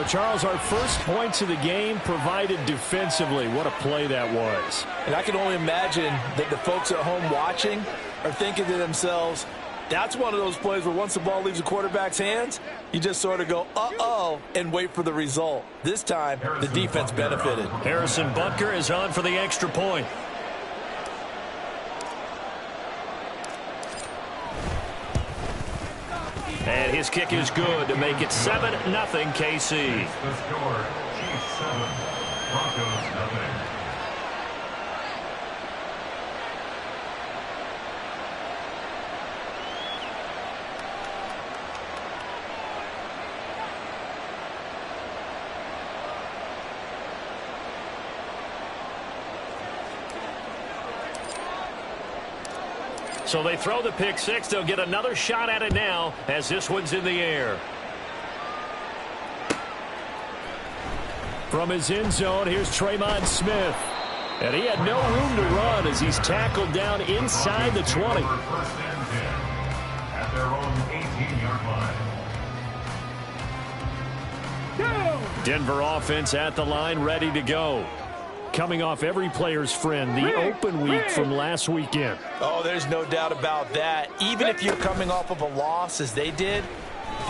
Charles, our first points of the game provided defensively. What a play that was. And I can only imagine that the folks at home watching are thinking to themselves, that's one of those plays where once the ball leaves the quarterback's hands, you just sort of go, uh-oh, and wait for the result. This time, the defense benefited. Harrison Butker is on for the extra point. And his kick is good to make it 7-0 KC. The score, Chiefs 7, Broncos nothing. So they throw the pick six. They'll get another shot at it now as this one's in the air. From his end zone, here's Tremon Smith. And he had no room to run as he's tackled down inside the 20. First and 10 at their own 18-yard line. Denver offense at the line, ready to go. Coming off every player's friend, the open week from last weekend. Oh, there's no doubt about that. Even if you're coming off of a loss as they did,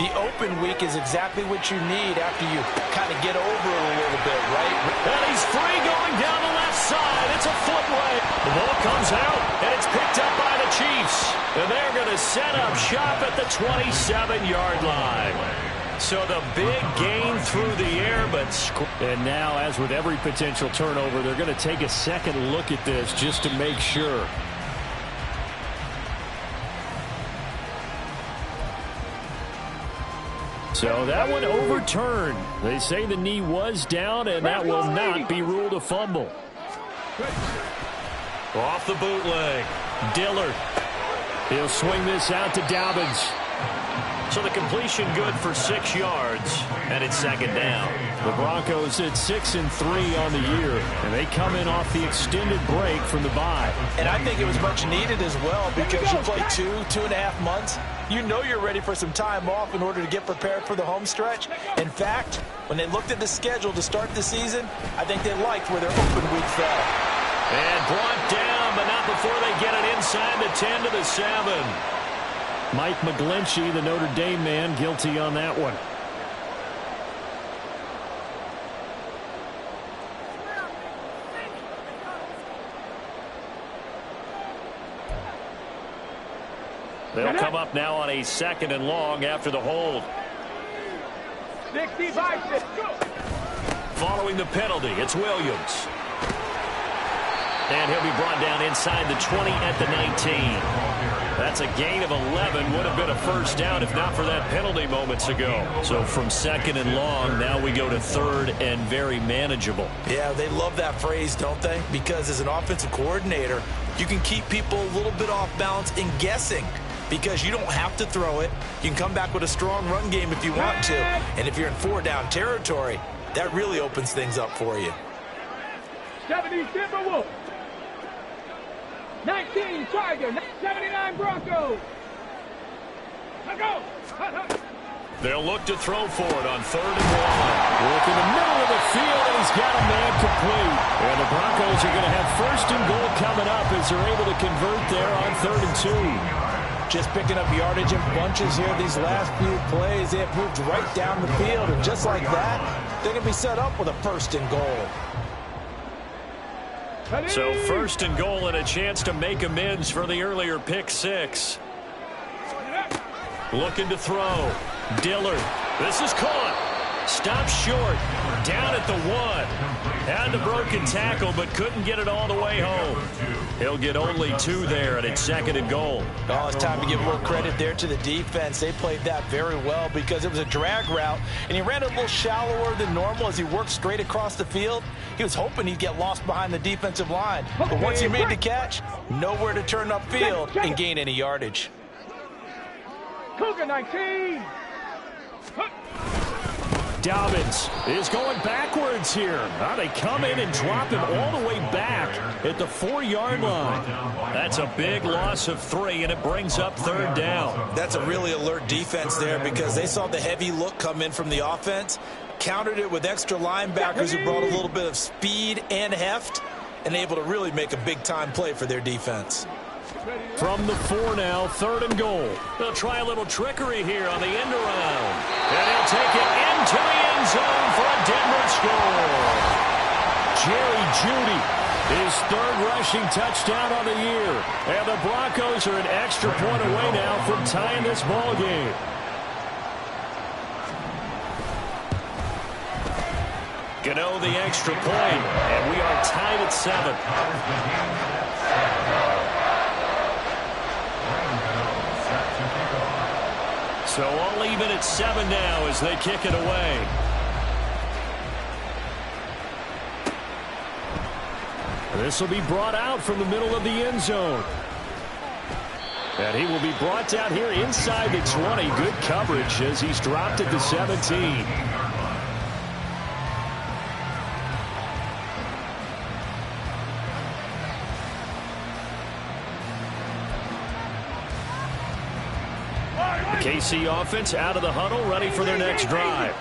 the open week is exactly what you need after you kind of get over it a little bit, right? And he's free going down the left side. It's a footway. The ball comes out, and it's picked up by the Chiefs. And they're going to set up shop at the 27-yard line. So the big gain through the air, but... And now, as with every potential turnover, they're going to take a second look at this just to make sure. So that one overturned. They say the knee was down, and that will not be ruled a fumble. Off the bootleg. Dillard. He'll swing this out to Dobbins. So the completion good for 6 yards, and it's second down. The Broncos at 6-3 on the year, and they come in off the extended break from the bye. And I think it was much needed as well because you play 2.5 months. You know you're ready for some time off in order to get prepared for the home stretch. In fact, when they looked at the schedule to start the season, I think they liked where their open week fell. And brought down, but not before they get it inside the 10 to the 7. Mike McGlinchey, the Notre Dame man, guilty on that one. They'll come up now on a 2nd and long after the hold. 65. Following the penalty, it's Williams. And he'll be brought down inside the 20 at the 19. That's a gain of 11. Would have been a first down if not for that penalty moments ago. So from 2nd and long, now we go to 3rd and very manageable. Yeah, they love that phrase, don't they? Because as an offensive coordinator, you can keep people a little bit off balance and guessing. Because you don't have to throw it. You can come back with a strong run game if you want to. And if you're in 4-down territory, that really opens things up for you. 70 Timberwolves. 19 Tiger. 79 Broncos. Let's go. They'll look to throw for it on 3rd and 1. Work in the middle of the field, and he's got a man complete. And the Broncos are going to have 1st and goal coming up as they're able to convert there on 3rd and 2. Just picking up yardage in bunches here these last few plays. They have moved right down the field, and just like that, they're going to be set up with a 1st and goal. So 1st and goal and a chance to make amends for the earlier pick 6. Looking to throw. Dillard. This is caught. Stopped short. Down at the 1. Had the broken tackle, but couldn't get it all the way home. He'll get only 2 there, and it's 2nd and goal. Oh, it's time to give a little credit there to the defense. They played that very well because it was a drag route, and he ran a little shallower than normal as he worked straight across the field. He was hoping he'd get lost behind the defensive line. But once he made the catch, nowhere to turn upfield and gain any yardage. Cougar 19. Dobbins is going backwards here. Now they come in and drop him all the way back at the 4-yard line. That's a big loss of 3, and it brings up 3rd down. That's a really alert defense there because they saw the heavy look come in from the offense, Countered it with extra linebackers who brought a little bit of speed and heft and able to really make a big-time play for their defense. From the 4 now, 3rd and goal. They'll try a little trickery here on the end around. And he'll take it into the end zone for a Denver score. Jerry Jeudy, his 3rd rushing touchdown on the year. And the Broncos are an extra point away now from tying this ball game. Gano the extra point, and we are tied at 7. So all even at 7 now as they kick it away. This will be brought out from the middle of the end zone. And he will be brought down here inside the 20. Good coverage as he's dropped at the 17. KC offense out of the huddle, ready for their next drive.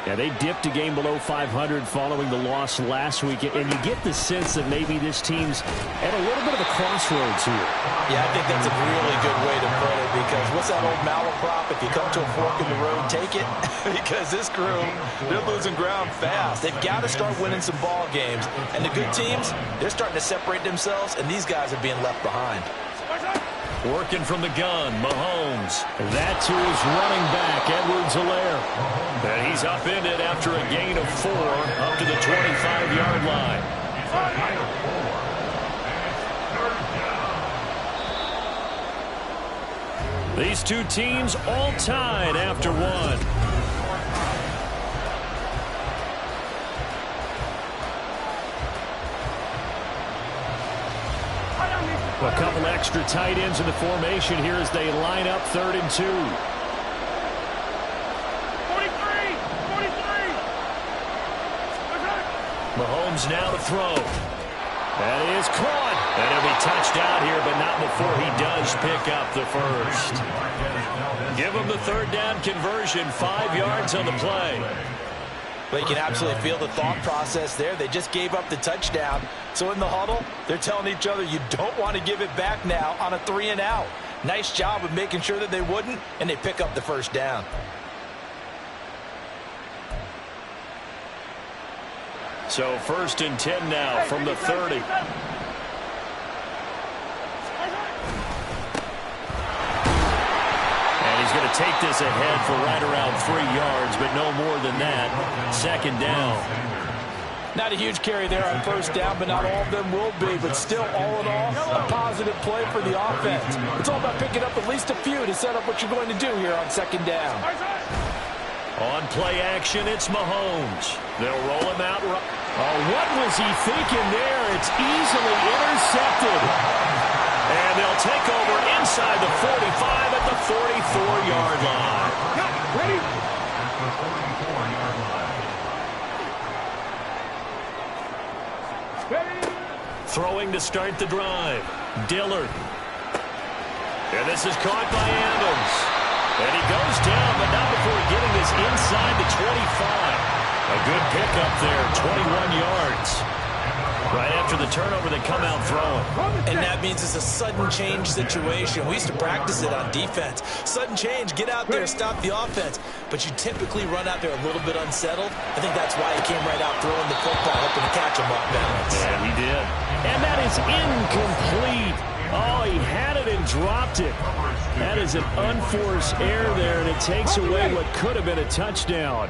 Yeah, they dipped a game below 500 following the loss last week, and you get the sense that maybe this team's at a little bit of a crossroads here. Yeah, I think that's a really good way to put it, because what's that old malaprop? If you come to a fork in the road, take it. Because this crew, they're losing ground fast. They've got to start winning some ball games. And the good teams, they're starting to separate themselves, and these guys are being left behind. Working from the gun, Mahomes. That to his running back, Edwards-Helaire. And he's upended after a gain of 4 up to the 25-yard line. These two teams all tied after 1. A couple extra tight ends in the formation here as they line up 3rd and 2. 43! Mahomes now to throw. That is caught. And he'll be touched out here, but not before he does pick up the first. Give him the 3rd down conversion, 5 yards on the play. But you can absolutely feel the thought process there. They just gave up the touchdown. So in the huddle, they're telling each other, you don't want to give it back now on a 3 and out. Nice job of making sure that they wouldn't, and they pick up the first down. So 1st and 10 now from the 30. He's going to take this ahead for right around 3 yards, but no more than that. 2nd down. Not a huge carry there on 1st down, but not all of them will be. But still, all in all, a positive play for the offense. It's all about picking up at least a few to set up what you're going to do here on 2nd down. On play action, it's Mahomes. They'll roll him out. Oh, what was he thinking there? It's easily intercepted. And they'll take over inside the 45 at the 44-yard line. Ready? Throwing to start the drive. Dillard. And this is caught by Evans. And he goes down, but not before getting this inside the 25. A good pickup there, 21 yards. Right after the turnover, they come out throwing. And that means it's a sudden change situation. We used to practice it on defense. Sudden change, get out there, stop the offense. But you typically run out there a little bit unsettled. I think that's why he came right out throwing the football, hoping to catch him off balance. Yeah, he did. And that is incomplete. Oh, he had it and dropped it. That is an unforced error there, and it takes away what could have been a touchdown.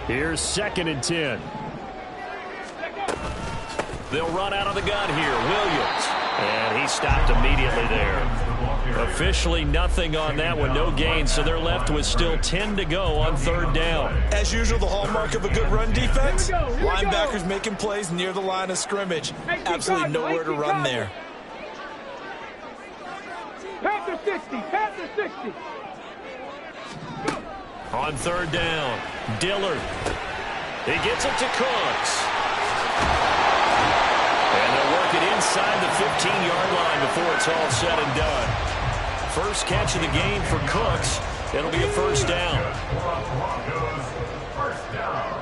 Here's 2nd and 10. They'll run out of the gun here. Williams. And he stopped immediately there. Officially nothing on that one. No gain. So they're left with still 10 to go on 3rd down. As usual, the hallmark of a good run defense. Linebackers making plays near the line of scrimmage. Absolutely nowhere to run there. Panther 60. Panther 60. On 3rd down, Dillard. He gets it to Cooks. And they'll work it inside the 15-yard line before it's all said and done. First catch of the game for Cooks. It'll be a 1st down. First down.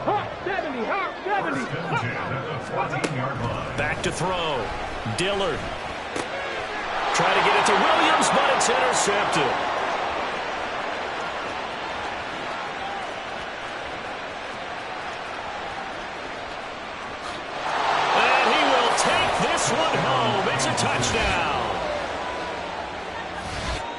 14-yard line. Back to throw. Dillard. Try to get it to Williams, but it's intercepted. And he will take this one home. It's a touchdown.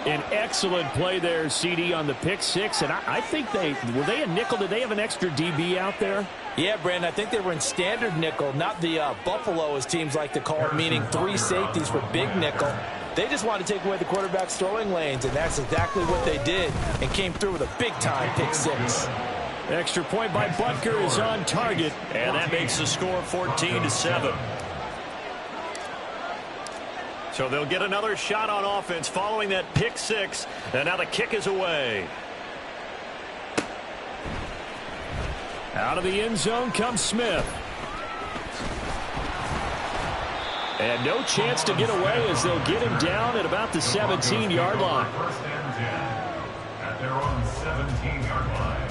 An excellent play there, CD, on the pick six. And I think were they a nickel? Did they have an extra DB out there? Yeah, Brandon, I think they were in standard nickel, not the Buffalo, as teams like to call it, meaning 3 safeties for big nickel. They just wanted to take away the quarterback's throwing lanes, and that's exactly what they did, and came through with a big-time pick six. Extra point by Butker is on target, and that makes the score 14-7. So they'll get another shot on offense following that pick six, and now the kick is away. Out of the end zone comes Smith. And no chance to get away as they'll get him down at about the 17-yard line. First and 10 at their own 17-yard line.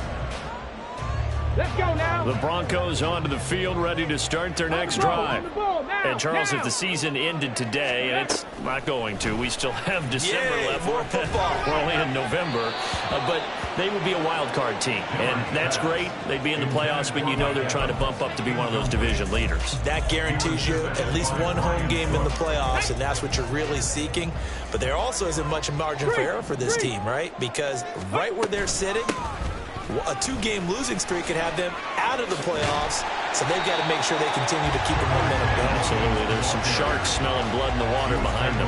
Let's go now. The Broncos onto the field, ready to start their next drive. And Charles, if the season ended today, and it's not going to, we still have December left. More football. We're only in November, but they would be a wild card team, and that's great. They'd be in the playoffs, but you know they're trying to bump up to be one of those division leaders. That guarantees you at least one home game in the playoffs, and that's what you're really seeking. But there also isn't much margin for error for this team, right? Because right where they're sitting, a 2-game losing streak could have them out of the playoffs, so they've got to make sure they continue to keep the momentum going. Absolutely. There's some sharks smelling blood in the water behind them.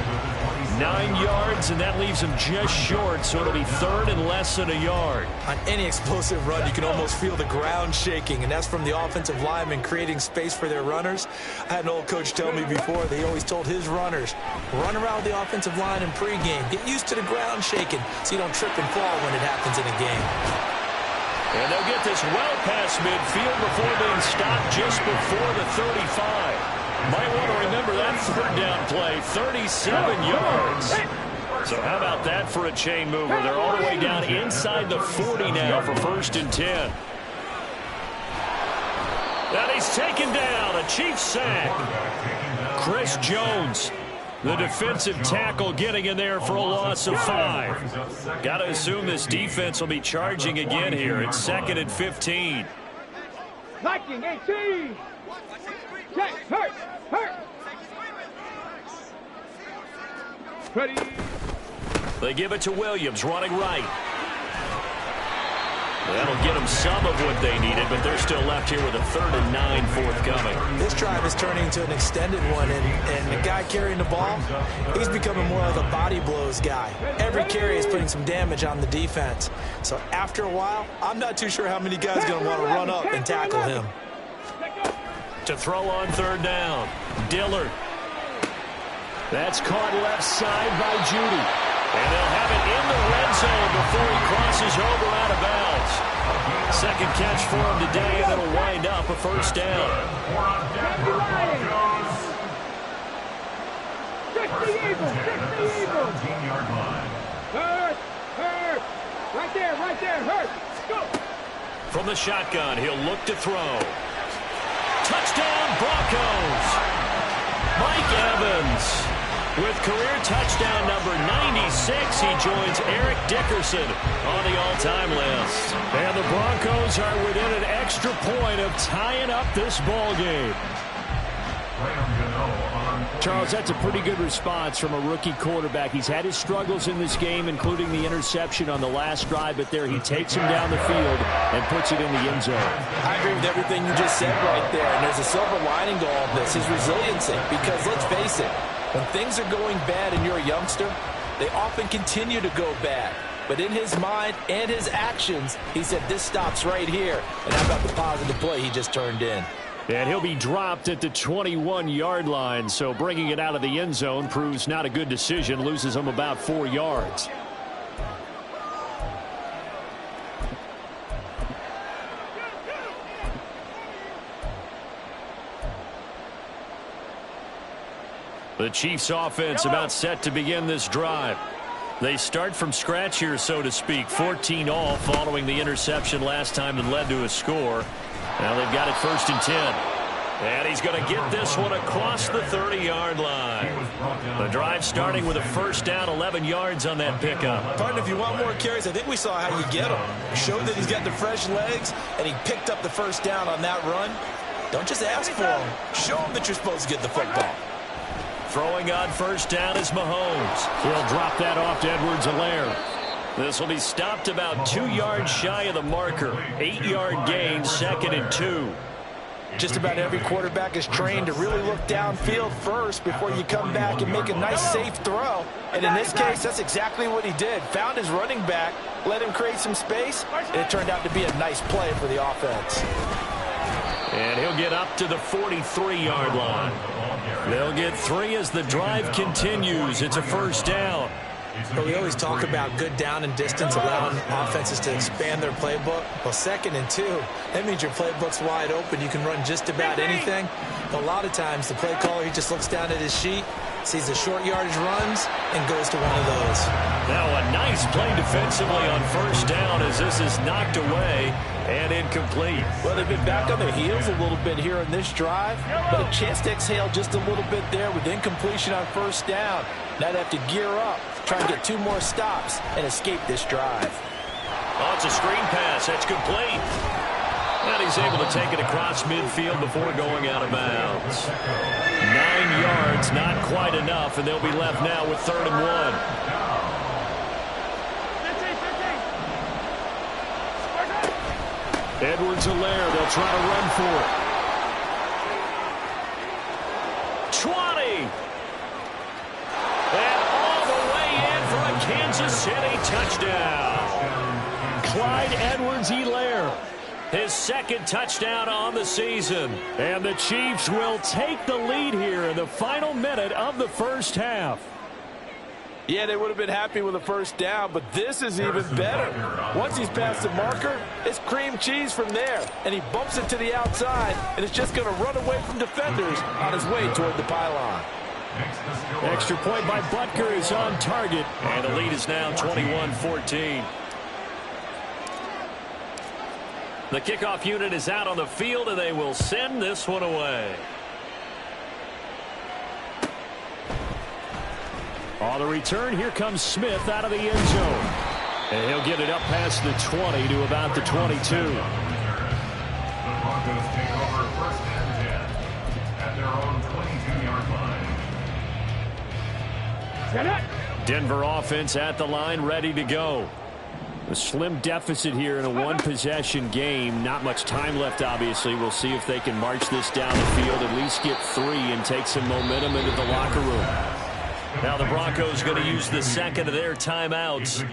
9 yards, and that leaves them just short, so it'll be third and less than a yard. On any explosive run, you can almost feel the ground shaking, and that's from the offensive linemen creating space for their runners. I had an old coach tell me before, they always told his runners, run around the offensive line in pregame. Get used to the ground shaking so you don't trip and fall when it happens in a game. And they'll get this well past midfield before being stopped just before the 35. Might want to remember that third down play, 37 yards. So how about that for a chain mover? They're all the way down inside the 40 now for first and 10. And he's taken down, a Chiefs sack. Chris Jones, the defensive tackle, getting in there for a loss of 5. Got to assume this defense will be charging again here. It's 2nd and 15. Liking 18. Check. Hurt. Ready. They give it to Williams, running right. That'll get them some of what they needed, but they're still left here with a 3rd and 9 forthcoming. This drive is turning into an extended one, and the guy carrying the ball, he's becoming more like a body blows guy. Every carry is putting some damage on the defense. So after a while, I'm not too sure how many guys are going to want to run up and tackle him. To throw on 3rd down, Dillard. That's caught left side by Judy. And they'll have it in the red zone before he crosses over out of bounds. Second catch for him today, and it'll wind up a first down. Check the Eagles. 17-yard line. Hurt. Right there. Hurt. Go. From the shotgun, he'll look to throw. Touchdown, Broncos. Mike Evans. With career touchdown number 96, he joins Eric Dickerson on the all-time list. And the Broncos are within an extra point of tying up this ball game. Charles, that's a pretty good response from a rookie quarterback. He's had his struggles in this game, including the interception on the last drive, but there he takes him down the field and puts it in the end zone. I agree with everything you just said right there, and there's a silver lining to all of this, his resiliency, because let's face it, when things are going bad and you're a youngster, they often continue to go bad. But in his mind and his actions, he said, this stops right here. And how about the positive play he just turned in? And he'll be dropped at the 21-yard line, so bringing it out of the end zone proves not a good decision, loses him about 4 yards. The Chiefs offense about set to begin this drive. They start from scratch here, so to speak. 14 all following the interception last time that led to a score. Now they've got it 1st and 10. And he's going to get this one across the 30-yard line. The drive starting with a first down, 11 yards on that pickup. Partner, if you want more carries, I think we saw how you get him. Showed that he's got the fresh legs, and he picked up the first down on that run. Don't just ask for him. Show him that you're supposed to get the football. Throwing on first down is Mahomes. He'll drop that off to Edwards-Helaire. This will be stopped about 2 yards shy of the marker. 8-yard gain, 2nd and 2. Just about every quarterback is trained to really look downfield first before you come back and make a nice, safe throw. And in this case, that's exactly what he did. Found his running back, let him create some space, and it turned out to be a nice play for the offense. And he'll get up to the 43-yard line. They'll get 3 as the drive continues. It's a first down. But we always talk about good down and distance, allowing offenses to expand their playbook. Well, 2nd and 2, that means your playbook's wide open. You can run just about anything. But a lot of times, the play caller, he just looks down at his sheet, sees the short yardage runs, and goes to one of those. Now a nice play defensively on first down as this is knocked away and incomplete. Well, they've been back on their heels a little bit here in this drive, but a chance to exhale just a little bit there with incompletion on first down. Now they have to gear up, try and get 2 more stops, and escape this drive. Oh, it's a screen pass. That's complete. And he's able to take it across midfield before going out of bounds. 9 yards, not quite enough, and they'll be left now with 3rd and 1. Edwards-Helaire, they'll try to run for it. 20. And all the way in for a Kansas City touchdown. Clyde Edwards-Helaire, his 2nd touchdown on the season. And the Chiefs will take the lead here in the final minute of the first half. Yeah, they would have been happy with a first down, but this is even better. Once he's past the marker, it's cream cheese from there, and he bumps it to the outside, and it's just going to run away from defenders on his way toward the pylon. Extra point by Butker is on target, and the lead is now 21-14. The kickoff unit is out on the field, and they will send this one away. On the return, here comes Smith out of the end zone. And he'll get it up past the 20 to about the 22. The Broncos take over 1st and 10 at their own 22-yard line. Set up. Denver offense at the line, ready to go. A slim deficit here in a one-possession game. Not much time left, obviously. We'll see if they can march this down the field, at least get 3 and take some momentum into the locker room. Now the Broncos going to use the 2nd of their timeouts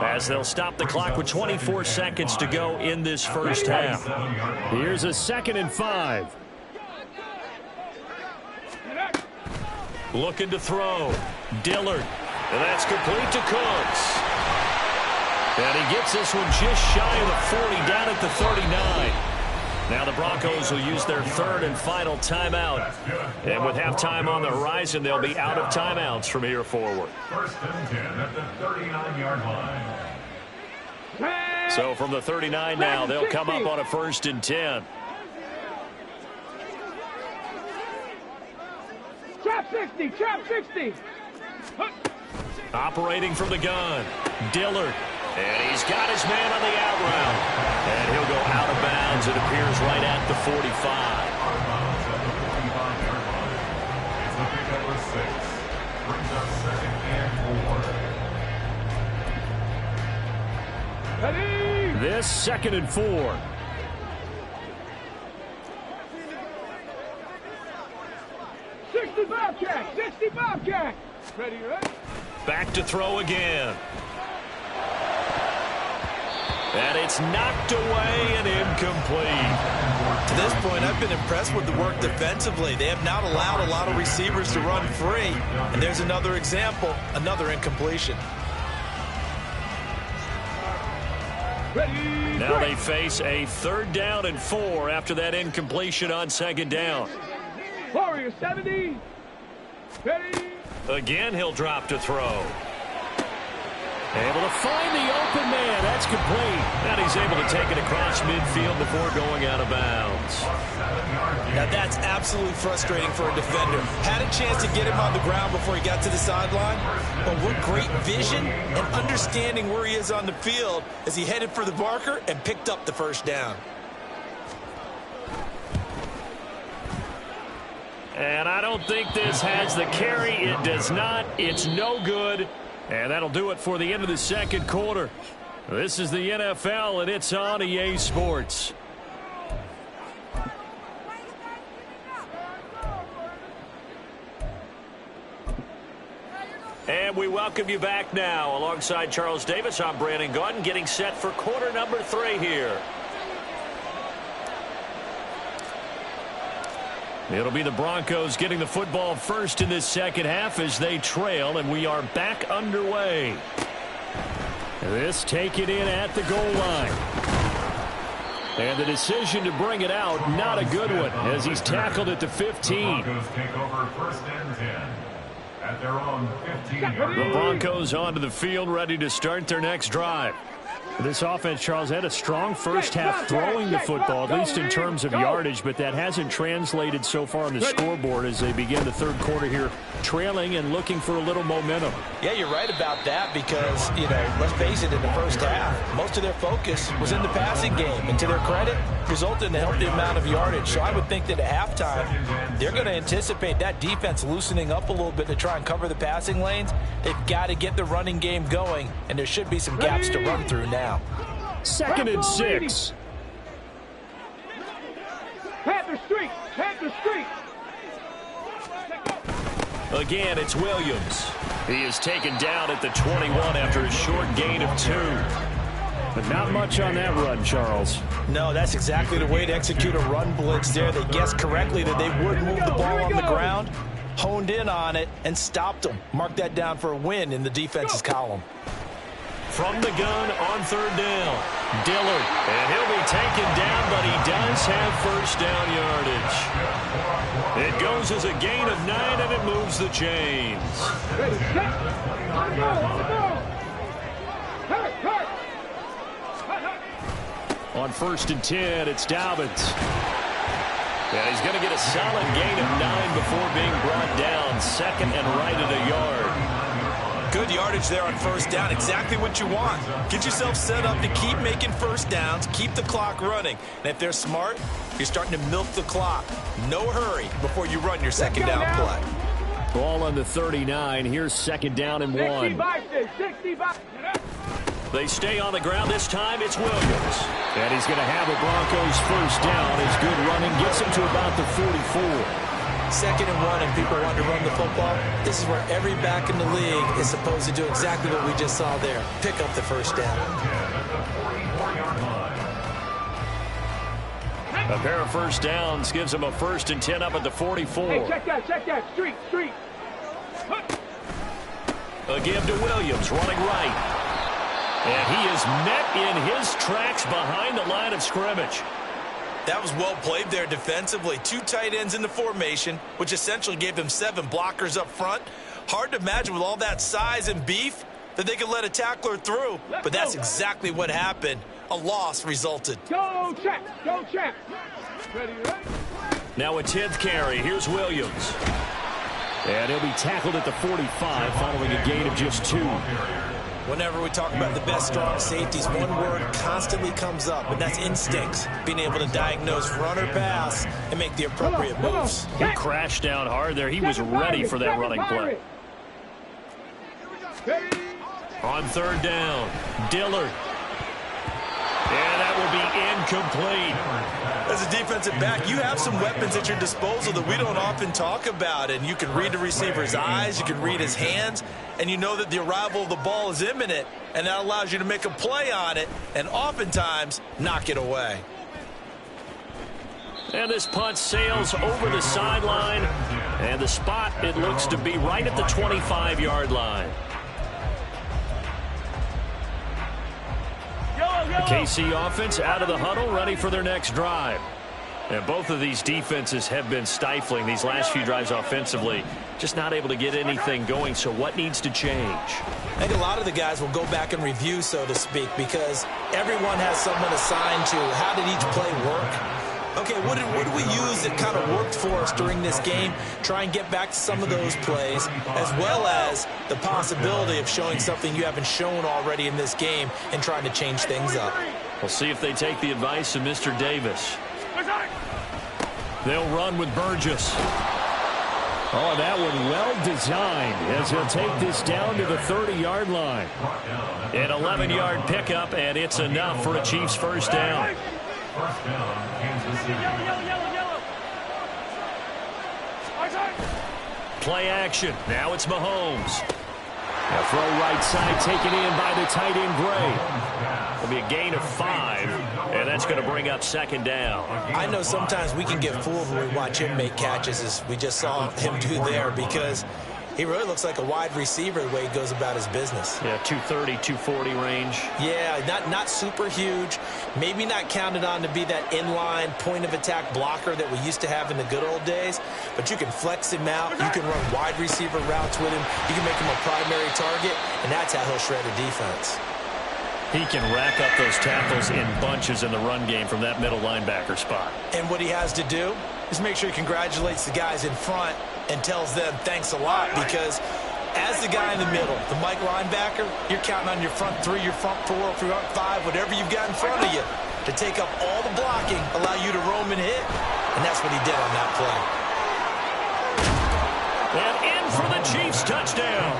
as they'll stop the clock with 24 seconds to go in this first half. Here's a 2nd and 5. Looking to throw. Dillard. And that's complete to Cooks. And he gets this one just shy of the 40 down at the 39. Now the Broncos will use their 3rd and final timeout. And with halftime on the horizon, they'll be out of timeouts from here forward. 1st and 10 at the 39-yard line. So from the 39 now, they'll come up on a 1st and 10. Trap 60, trap 60. Operating from the gun, Dillard. And he's got his man on the out route. And he'll go out of bounds. It appears right at the 45. Out of bounds at the 45-yard line. It's a pickup of 6. Brings up 2nd and 4. Ready. This 2nd and 4. Bobcat, 60 Bobcat. Ready, right? Back to throw again. And it's knocked away and incomplete. To this point, I've been impressed with the work defensively. They have not allowed a lot of receivers to run free. And there's another example, another incompletion. Ready. Now they face a 3rd down and 4 after that incompletion on 2nd down. Warrior 70. Ready. Again, he'll drop to throw. Able to find the open man. That's complete. And he's able to take it across midfield before going out of bounds. Now that's absolutely frustrating for a defender. Had a chance to get him on the ground before he got to the sideline, but with great vision and understanding where he is on the field as he headed for the marker and picked up the first down. And I don't think this has the carry. It does not. It's no good. And that'll do it for the end of the second quarter. This is the NFL, and it's on EA Sports. And we welcome you back now. Alongside Charles Davis, I'm Brandon Gaudin, getting set for quarter number 3 here. It'll be the Broncos getting the football first in this second half as they trail, and we are back underway. This taken in at the goal line. And the decision to bring it out, not a good one, as he's tackled at the 15. The Broncos take over first and 10 at their own 15-yard line. The Broncos onto the field, ready to start their next drive. This offense, Charles, had a strong first half throwing the football, at least in terms of yardage, but that hasn't translated so far on the scoreboard as they begin the third quarter here, trailing and looking for a little momentum. Yeah, you're right about that because, let's face it, in the first half, most of their focus was in the passing game. And to their credit, resulted in a healthy amount of yardage. So I would think that at halftime, they're going to anticipate that defense loosening up a little bit to try and cover the passing lanes. They've got to get the running game going, and there should be some gaps to run through now. Second and 6. Panther Street! Panther Street! Again, it's Williams. He is taken down at the 21 after a short gain of 2. But not much on that run, Charles. No, that's exactly the way to execute a run blitz there. They guessed correctly that they would move the ball on the ground, honed in on it, and stopped them. Mark that down for a win in the defense's column. From the gun on third down, Dillard. And he'll be taken down, but he does have first down yardage. It goes as a gain of 9, and it moves the chains. Ready, set! On the ball, on the ball! Hurt, hurt! On first and 10, it's Dobbins. And he's going to get a solid gain of 9 before being brought down. Second and right at a yard. Good yardage there on first down. Exactly what you want. Get yourself set up to keep making first downs, keep the clock running. And if they're smart, you're starting to milk the clock. No hurry before you run your second down play. Ball on the 39. Here's second down and 1. 65. They stay on the ground. This time it's Williams. And he's going to have a Broncos first down. His good running gets him to about the 44. Second and 1 and people want to run the football. This is where every back in the league is supposed to do exactly what we just saw there. Pick up the first down. A pair of first downs gives him a first and 10 up at the 44. Hey, check that. Street. A give to Williams, running right. And he is met in his tracks behind the line of scrimmage. That was well played there defensively. 2 tight ends in the formation, which essentially gave them 7 blockers up front. Hard to imagine with all that size and beef that they could let a tackler through, but that's exactly what happened. A loss resulted. Go check. Ready, right? Now a 10th carry. Here's Williams. And he'll be tackled at the 45 following a gain of just 2. Whenever we talk about the best strong safeties, one word constantly comes up, and that's instincts. Being able to diagnose run or pass and make the appropriate moves. He crashed down hard there. He was ready for that running play. On third down, Dillard. And that will be incomplete. As a defensive back, you have some weapons at your disposal that we don't often talk about. And you can read the receiver's eyes, you can read his hands, and you know that the arrival of the ball is imminent. And that allows you to make a play on it and oftentimes knock it away. And this punt sails over the sideline. And the spot, it looks to be right at the 25-yard line. The KC offense out of the huddle, ready for their next drive. And both of these defenses have been stifling these last few drives offensively. Just not able to get anything going, so what needs to change? I think a lot of the guys will go back and review, so to speak, because everyone has someone assigned to how did each play work. Okay, what did we use that kind of worked for us during this game? Try and get back to some of those plays, as well as the possibility of showing something you haven't shown already in this game and trying to change things up. We'll see if they take the advice of Mr. Davis. They'll run with Burgess. Oh, that one well designed as he'll take this down to the 30-yard line. An 11-yard pickup, and it's enough for a Chiefs first down. First down, Kansas City. Play action. Now it's Mahomes. A throw right side taken in by the tight end Gray. It'll be a gain of 5, and that's going to bring up second down. I know sometimes we can get fooled when we watch him make catches, as we just saw him do there, because he really looks like a wide receiver the way he goes about his business. Yeah, 230, 240 range. Yeah, not super huge. Maybe not counted on to be that inline point-of-attack blocker that we used to have in the good old days, but you can flex him out. You can run wide receiver routes with him. You can make him a primary target, and that's how he'll shred a defense. He can rack up those tackles in bunches in the run game from that middle linebacker spot. And what he has to do is make sure he congratulates the guys in front and tells them thanks a lot, because as the guy in the middle, the Mike linebacker, you're counting on your front 3, your front 4, your front 5, whatever you've got in front of you to take up all the blocking, allow you to roam and hit, and that's what he did on that play. And in for the Chiefs touchdown.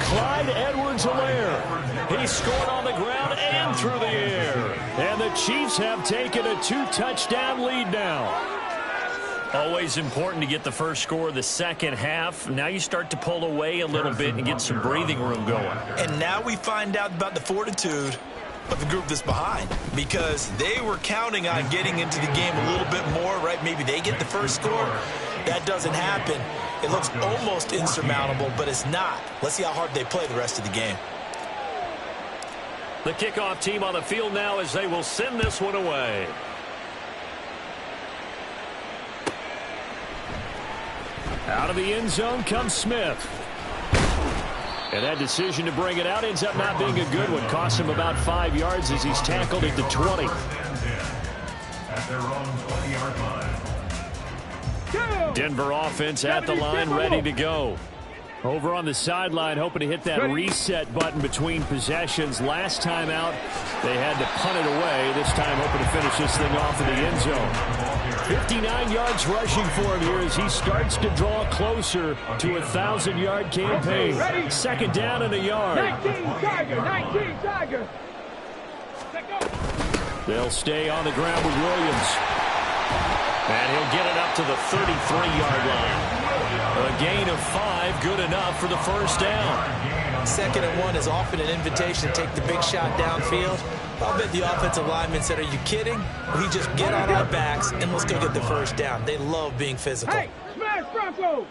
Clyde Edwards-Helaire. He scored on the ground and through the air. And the Chiefs have taken a 2-touchdown lead now. Always important to get the first score of the second half. Now you start to pull away a little bit and get some breathing room going. And now we find out about the fortitude of the group that's behind, because they were counting on getting into the game a little bit more, right? Maybe they get the first score. That doesn't happen. It looks almost insurmountable, but it's not. Let's see how hard they play the rest of the game. The kickoff team on the field now as they will send this one away. Out of the end zone comes Smith. And that decision to bring it out ends up not being a good one. Costs him about 5 yards as he's tackled at the 20. At their own 20-yard line. Denver offense at the line, ready to go. Over on the sideline, hoping to hit that reset button between possessions. Last time out, they had to punt it away. This time, hoping to finish this thing off in the end zone. 59 yards rushing for him here as he starts to draw closer to a 1,000-yard campaign. Second down and a yard. 19 Tiger. They'll stay on the ground with Williams. And he'll get it up to the 33-yard line. A gain of 5, good enough for the first down. 2nd and 1 is often an invitation to take the big shot downfield. I'll bet the offensive lineman said, are you kidding? We just get on our backs and let's go get the first down. They love being physical. Hey, smash Bronco.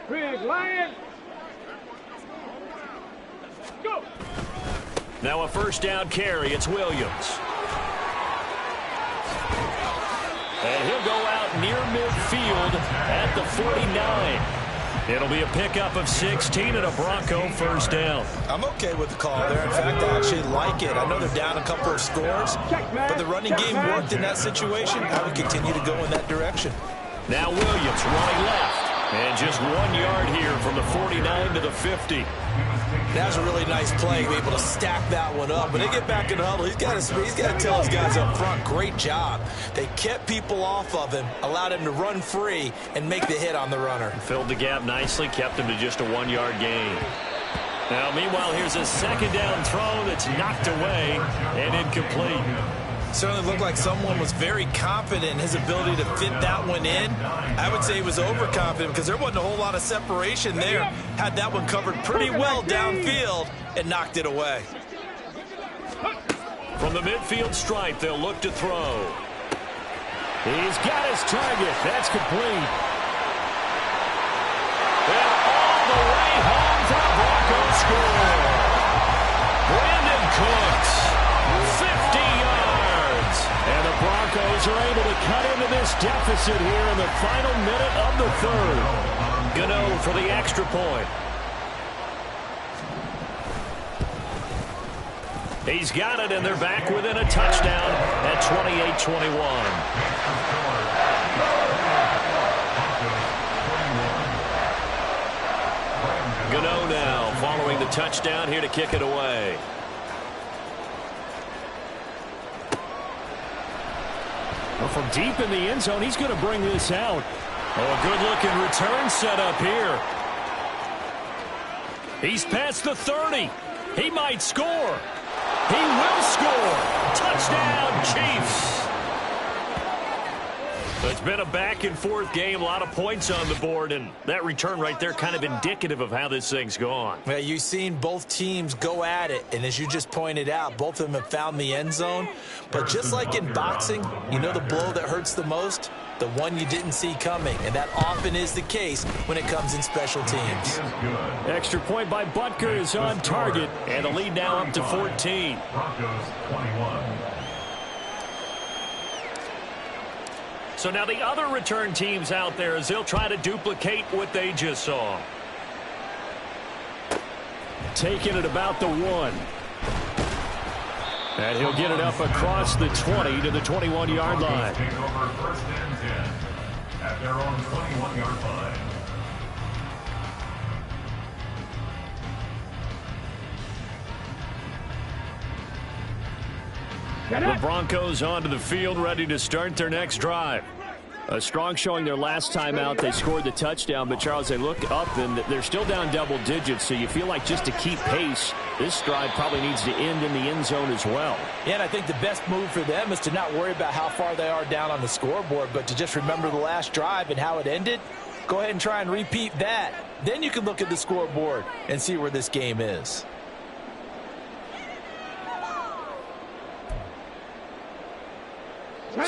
Big Lion. Go. Now a first down carry. It's Williams. And he'll go out near midfield at the 49. It'll be a pickup of 16 and a Bronco first down. I'm okay with the call there. In fact, I actually like it. I know they're down a couple of scores, but the running game worked in that situation. I would continue to go in that direction. Now Williams running left. And just 1 yard here from the 49 to the 50. That was a really nice play, to be able to stack that one up. When they get back in the huddle, he's got to tell his guys up front, great job. They kept people off of him, allowed him to run free and make the hit on the runner. Filled the gap nicely, kept him to just a 1 yard gain. Now, meanwhile, here's a second down throw that's knocked away and incomplete. Certainly looked like someone was very confident in his ability to fit that one in. I would say he was overconfident because there wasn't a whole lot of separation there. Had that one covered pretty well downfield and knocked it away. From the midfield stripe, they'll look to throw. He's got his target. That's complete. And all the way home for the Broncos score. Brandon Cooks, 50 yards. And the Broncos Broncos are able to cut into this deficit here in the final minute of the third. Gano for the extra point. He's got it, and they're back within a touchdown at 28-21. Gano now following the touchdown here to kick it away. Well, from deep in the end zone, he's going to bring this out. Oh, a good-looking return set up here. He's past the 30. He might score. He will score. Touchdown, Chiefs. So it's been a back-and-forth game, a lot of points on the board, and that return right there kind of indicative of how this thing's gone. Well, you've seen both teams go at it, and as you just pointed out, both of them have found the end zone. But just like in boxing, you know the blow that hurts the most? The one you didn't see coming, and that often is the case when it comes in special teams. Extra point by Butker is on target, and the lead now up to 14. Broncos 21. So now the other return teams out there as they'll try to duplicate what they just saw. Taking it about the 1. And he'll get it up across the 20 to the 21-yard line. Take over first and 10 at their own 21-yard line. The Broncos onto the field, ready to start their next drive. A strong showing their last time out. They scored the touchdown, but Charles, they look up and they're still down double digits, so you feel like just to keep pace, this drive probably needs to end in the end zone as well. Yeah, and I think the best move for them is to not worry about how far they are down on the scoreboard, but to just remember the last drive and how it ended. Go ahead and try and repeat that. Then you can look at the scoreboard and see where this game is.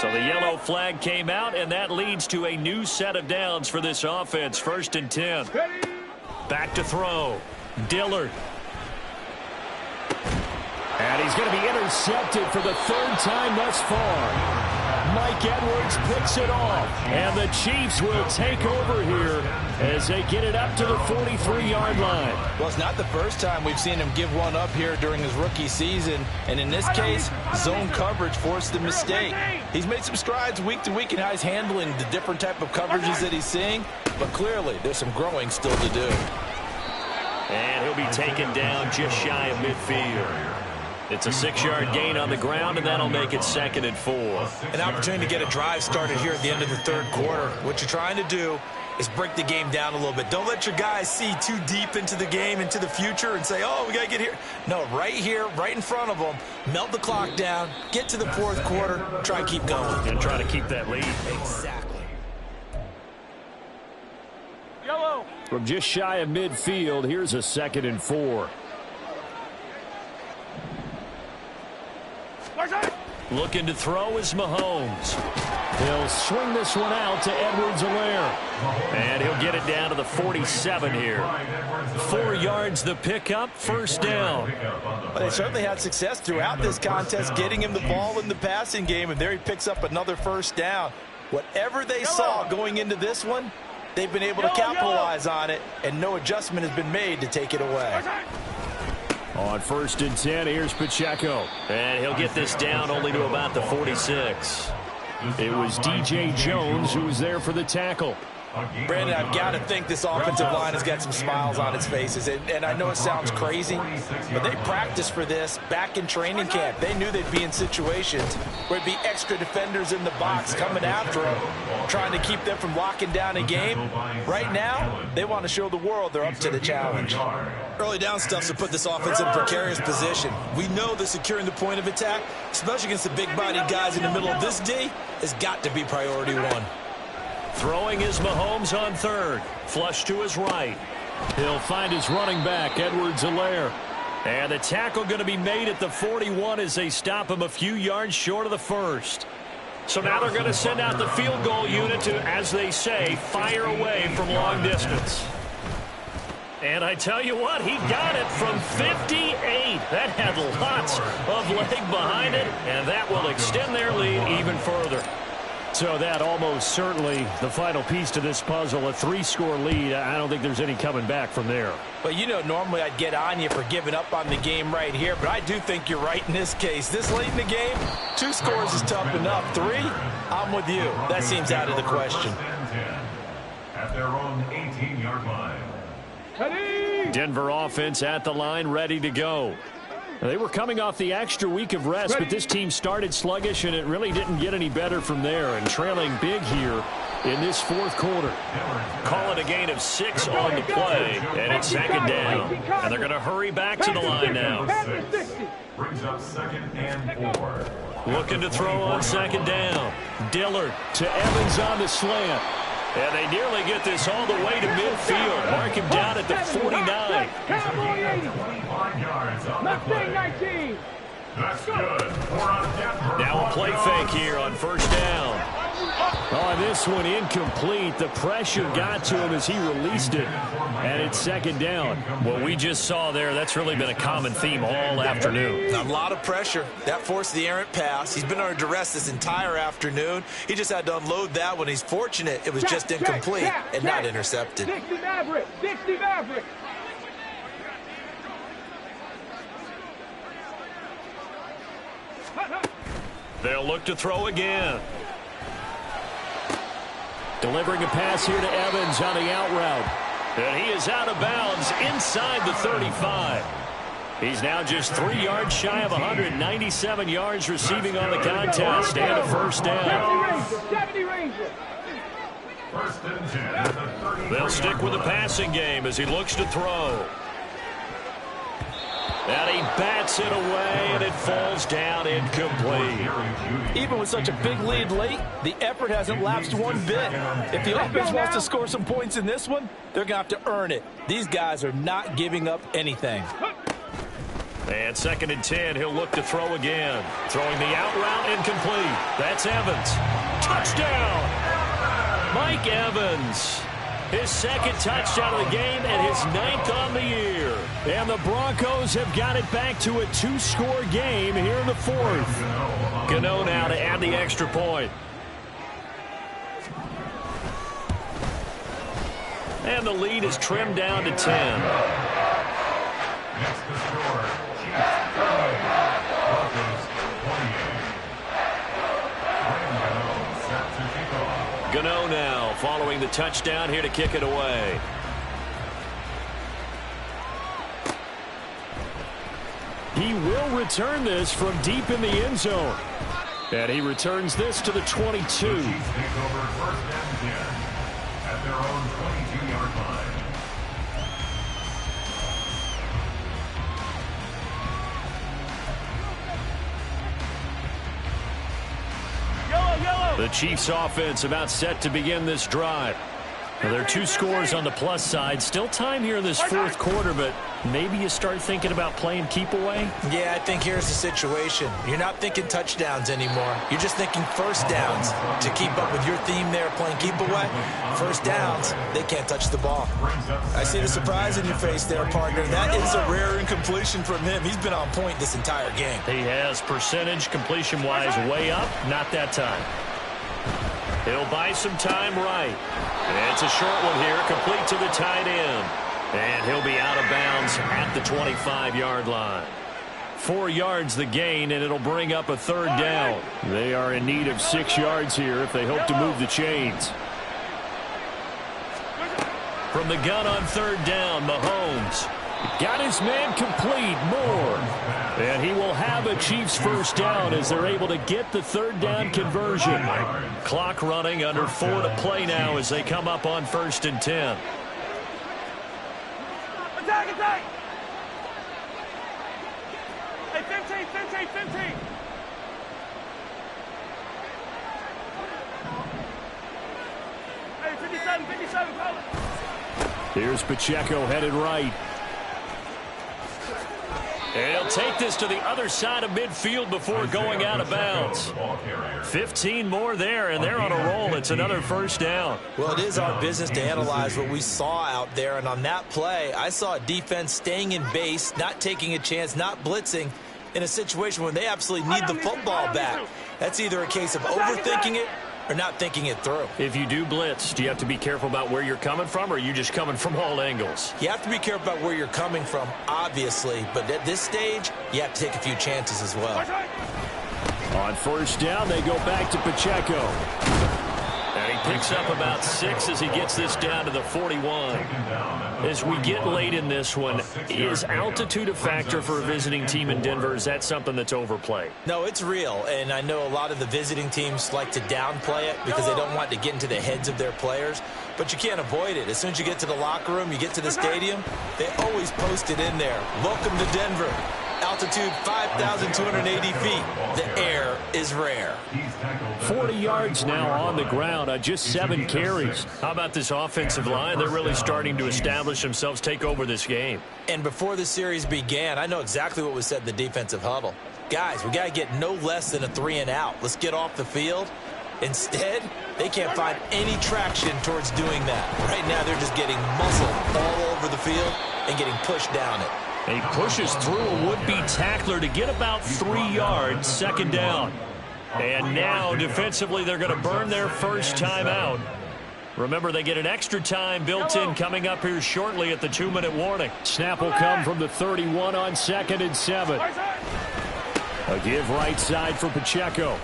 So the yellow flag came out, and that leads to a new set of downs for this offense. 1st and 10. Back to throw. Dillard. And he's going to be intercepted for the 3rd time thus far. Mike Edwards picks it off, and the Chiefs will take over here as they get it up to the 43-yard line. Well, it's not the first time we've seen him give one up here during his rookie season, and in this case, zone coverage forced the mistake. He's made some strides week to week in how he's handling the different type of coverages that he's seeing, but clearly there's some growing still to do. And he'll be taken down just shy of midfield. It's a 6-yard gain on the ground, and that'll make it 2nd and 4. An opportunity to get a drive started here at the end of the 3rd quarter. What you're trying to do is break the game down a little bit. Don't let your guys see too deep into the game, into the future, and say, oh, we got to get here. No, right here, right in front of them, melt the clock down, get to the 4th quarter, try and keep going. And try to keep that lead. Exactly. Yellow. From just shy of midfield, here's a 2nd and 4. Looking to throw is Mahomes. He'll swing this one out to Edwards-Helaire. And he'll get it down to the 47 here. 4 yards the pickup, 1st down. Well, they certainly had success throughout this contest getting him the ball in the passing game, and there he picks up another 1st down. Whatever they saw going into this one, they've been able to capitalize on it, and no adjustment has been made to take it away. On 1st and 10, here's Pacheco. And he'll get this down only to about the 46. It was DJ Jones who was there for the tackle. Brandon, I've got to think this offensive line has got some smiles on its faces. And I know it sounds crazy, but they practiced for this back in training camp. They knew they'd be in situations where it'd be extra defenders in the box coming after them, trying to keep them from locking down a game. Right now, they want to show the world they're up to the challenge. Early down stuff to put this offense in a precarious position. We know that securing the point of attack, especially against the big-bodied guys in the middle of this D, has got to be priority 1. Throwing is Mahomes on 3rd. Flush to his right. He'll find his running back, Edwards-Helaire. And the tackle going to be made at the 41 as they stop him a few yards short of the 1st. So now they're going to send out the field goal unit to, as they say, fire away from long distance. And I tell you what, he got it from 58. That had lots of leg behind it, and that will extend their lead even further. So that almost certainly the final piece to this puzzle, a 3-score lead. I don't think there's any coming back from there. But you know, normally I'd get on you for giving up on the game right here, but I do think you're right in this case. This late in the game, 2 scores is tough enough. 3, I'm with you. That seems out of the question. At their own 18-yard line. Denver offense at the line, ready to go. They were coming off the extra week of rest, but this team started sluggish, and it really didn't get any better from there. And trailing big here in this fourth quarter. Call it a gain of 6 on the play, and it's 2nd down. And they're going to hurry back to the line now. Brings up 2nd and 4. Looking to throw on 2nd down. Dillard to Evans on the slant. And they nearly get this all the way to midfield. Mark him down at the 49. That's good. Now a play fake here on 1st down. Oh, this one incomplete. The pressure got to him as he released it. And it's 2nd down. What we just saw there, that's really been a common theme all afternoon. A lot of pressure. That forced the errant pass. He's been under duress this entire afternoon. He just had to unload that one. He's fortunate it was just incomplete and not intercepted. 60 Maverick. 60 Maverick. They'll look to throw again. Delivering a pass here to Evans on the out route. And he is out of bounds inside the 35. He's now just 3 yards shy of 197 yards receiving on the contest and a 1st down. 70 Ranger. 1st and 10 at the 30. They'll stick with the passing game as he looks to throw. And he bats it away, and it falls down incomplete. Even with such a big lead late, the effort hasn't lapsed one bit. If the offense wants to score some points in this one, they're going to have to earn it. These guys are not giving up anything. And 2nd and 10, he'll look to throw again. Throwing the out route, incomplete. That's Evans. Touchdown! Mike Evans. His 2nd touchdown of the game and his 9th on the year. And the Broncos have got it back to a 2-score game here in the 4th. Gano now to add the extra point. And the lead is trimmed down to 10. Next to score, Chiefs 38, Broncos 28. Gano set to kick off. Gano now following the touchdown here to kick it away. He will return this from deep in the end zone. And he returns this to the 22. The Chiefs take over 1st and 10 at their own 22-yard line. The Chiefs offense about set to begin this drive. Now, there are 2 scores on the plus side. Still time here in this 4th quarter, but maybe you start thinking about playing keep away? Yeah, I think here's the situation. You're not thinking touchdowns anymore. You're just thinking 1st downs. To keep up with your theme there, playing keep away, 1st downs, they can't touch the ball. I see the surprise in your face there, partner. That is a rare incompletion from him. He's been on point this entire game. He has percentage completion-wise way up. Not that time. He'll buy some time right. And it's a short one here, complete to the tight end. And he'll be out of bounds at the 25-yard line. 4 yards the gain, and it'll bring up a 3rd down. They are in need of 6 yards here if they hope to move the chains. From the gun on 3rd down, Mahomes got his man complete, Moore. And he will have a Chiefs 1st down as they're able to get the 3rd down conversion. Clock running, under 4 to play now as they come up on 1st and 10. Attack, attack! Hey, 15, 15, 15! Hey, 57, 57, call it! Here's Pacheco headed right. And he'll take this to the other side of midfield before going out of bounds. 15 more there, and they're on a roll. It's another 1st down. Well, it is our business to analyze what we saw out there, and on that play, I saw a defense staying in base, not taking a chance, not blitzing, in a situation when they absolutely need the football back. That's either a case of overthinking it or not thinking it through. If you do blitz, do you have to be careful about where you're coming from, or are you just coming from all angles? You have to be careful about where you're coming from, obviously, but at this stage, you have to take a few chances as well. On first down, they go back to Pacheco. And he picks up about 6 as he gets this down to the 41. As we get late in this one, is altitude a factor for a visiting team in Denver? Is that something that's overplayed? No, it's real, and I know a lot of the visiting teams like to downplay it because they don't want to get into the heads of their players, but you can't avoid it. As soon as you get to the locker room, you get to the stadium, they always post it in there. Welcome to Denver. Altitude 5,280 feet. The air is rare. 40 yards now on the ground on just 7 carries. How about this offensive line? They're really starting to establish themselves, take over this game. And before the series began, I know exactly what was said in the defensive huddle. Guys, we got to get no less than a 3-and-out. Let's get off the field. Instead, they can't find any traction towards doing that. Right now, they're just getting muscled all over the field and getting pushed down it. He pushes through a would-be tackler to get about 3 yards, second down. And now, defensively, they're going to burn their first timeout. Remember, they get an extra time built in coming up here shortly at the 2-minute warning. Snap will come from the 31 on 2nd and 7. A give right side for Pacheco.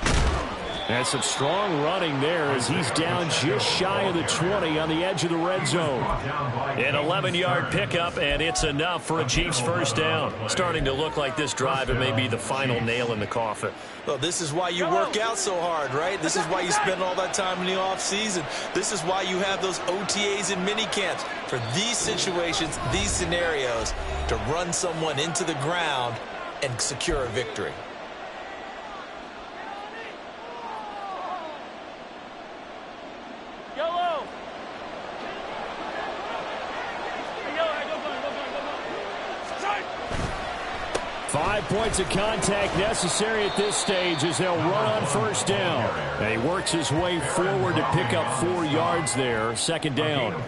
And some strong running there as he's down just shy of the 20 on the edge of the red zone. An 11-yard pickup, and it's enough for a Chiefs first down. Starting to look like this drive, it may be the final nail in the coffin. Well, this is why you work out so hard, right? This is why you spend all that time in the offseason. This is why you have those OTAs and mini camps for these situations, these scenarios, to run someone into the ground and secure a victory. Yellow. 5 points of contact necessary at this stage as they'll run on first down. And he works his way forward to pick up 4 yards there, second down.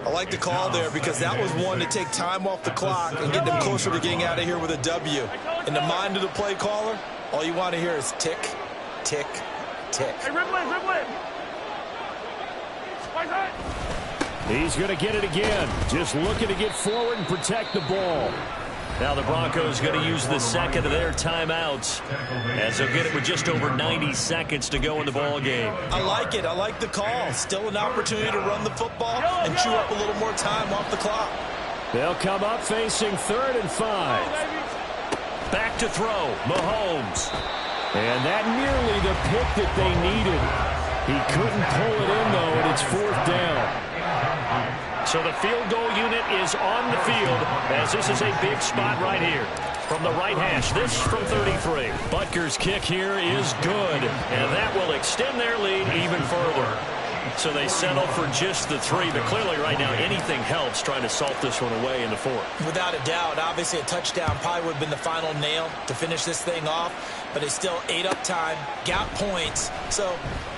I like the call there because that was one to take time off the clock and get them closer to getting out of here with a W. In the mind of the play caller, all you want to hear is tick, tick, tick. Hey, Ripley. He's going to get it again. Just looking to get forward and protect the ball. Now the Broncos going to use the second of their timeouts as they'll get it with just over 90 seconds to go in the ball game. I like it. I like the call. Still an opportunity to run the football and chew up a little more time off the clock. They'll come up facing 3rd and 5. Back to throw, Mahomes. And that nearly the pick that they needed. He couldn't pull it in, though, and it's 4th down. So the field goal unit is on the field as this is a big spot right here. From the right hash, this from 33. Butker's kick here is good, and that will extend their lead even further. So they settle for just the 3, but clearly right now anything helps trying to salt this one away in the 4th. Without a doubt, obviously a touchdown probably would have been the final nail to finish this thing off, but they still ate up time, got points. So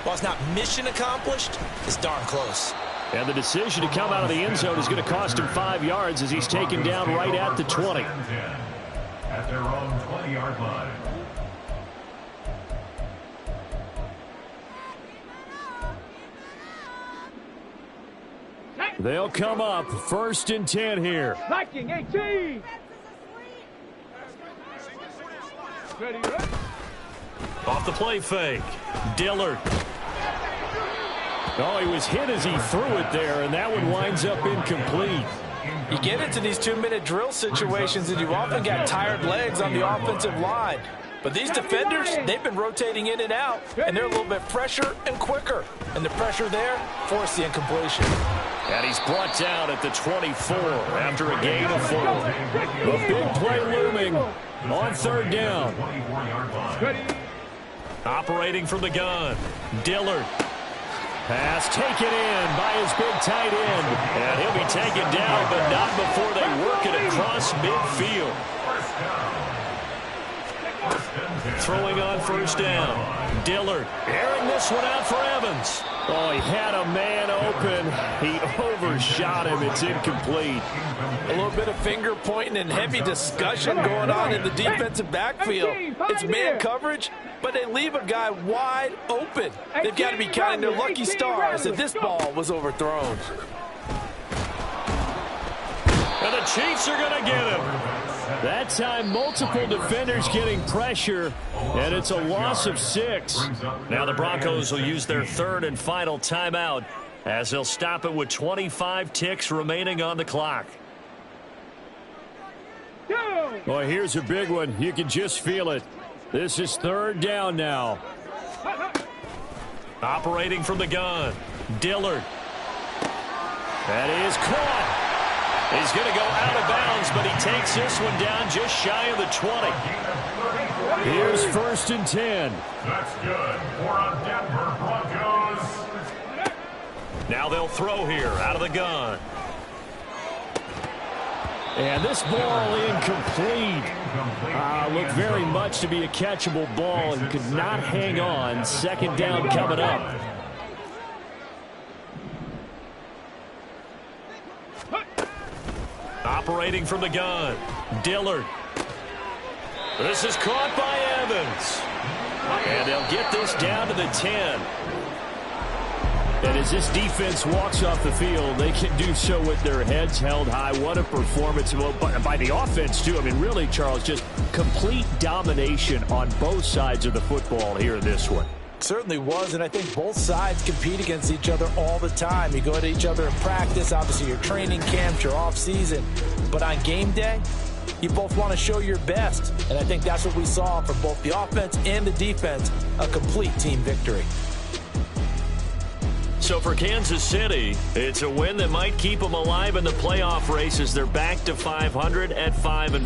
while it's not mission accomplished, it's darn close. And the decision to come out of the end zone is going to cost him 5 yards as he's taken down right at the 20. At their own 20-yard line. They'll come up 1st and 10 here. Viking 18. Ready. Off the play fake. Dillard. Oh, he was hit as he threw it there, and that one winds up incomplete. You get into these 2-minute drill situations, and you've often got tired legs on the offensive line. But these defenders, they've been rotating in and out, and they're a little bit fresher and quicker. And the pressure there forced the incompletion. And he's brought down at the 24 after a gain of 4. A big play looming on 3rd down. Operating from the gun, Dillard. Pass taken in by his big tight end. And he'll be taken down, but not before they work it across midfield. Throwing on first down. Dillard airing this one out for Evans. Oh, he had a man open. He overshot him. It's incomplete. A little bit of finger pointing and heavy discussion going on in the defensive backfield. It's man coverage, but they leave a guy wide open. They've got to be counting their lucky stars that this ball was overthrown. And the Chiefs are going to get him. That time, multiple defenders getting pressure, and it's a loss of 6. Now the Broncos will use their third and final timeout as they'll stop it with 25 ticks remaining on the clock. Well, here's a big one. You can just feel it. This is third down now. Operating from the gun, Dillard. That is caught. He's going to go out of bounds, but he takes this one down just shy of the 20. Here's first and 10. That's good for a Denver Broncos. Now they'll throw here out of the gun. And this ball incomplete. Looked very much to be a catchable ball and could not hang on. Second down coming up. Operating from the gun, Dillard. This is caught by Evans. And they'll get this down to the 10. And as this defense walks off the field, they can do so with their heads held high. What a performance by the offense, too. I mean, really, Charles, just complete domination on both sides of the football here in this one. Certainly was, and I think both sides compete against each other all the time. You go at each other in practice, obviously your training camps, your off season, but on game day, you both want to show your best, and I think that's what we saw from both the offense and the defense, a complete team victory. So for Kansas City, it's a win that might keep them alive in the playoff race as they're back to 500 at 5-5.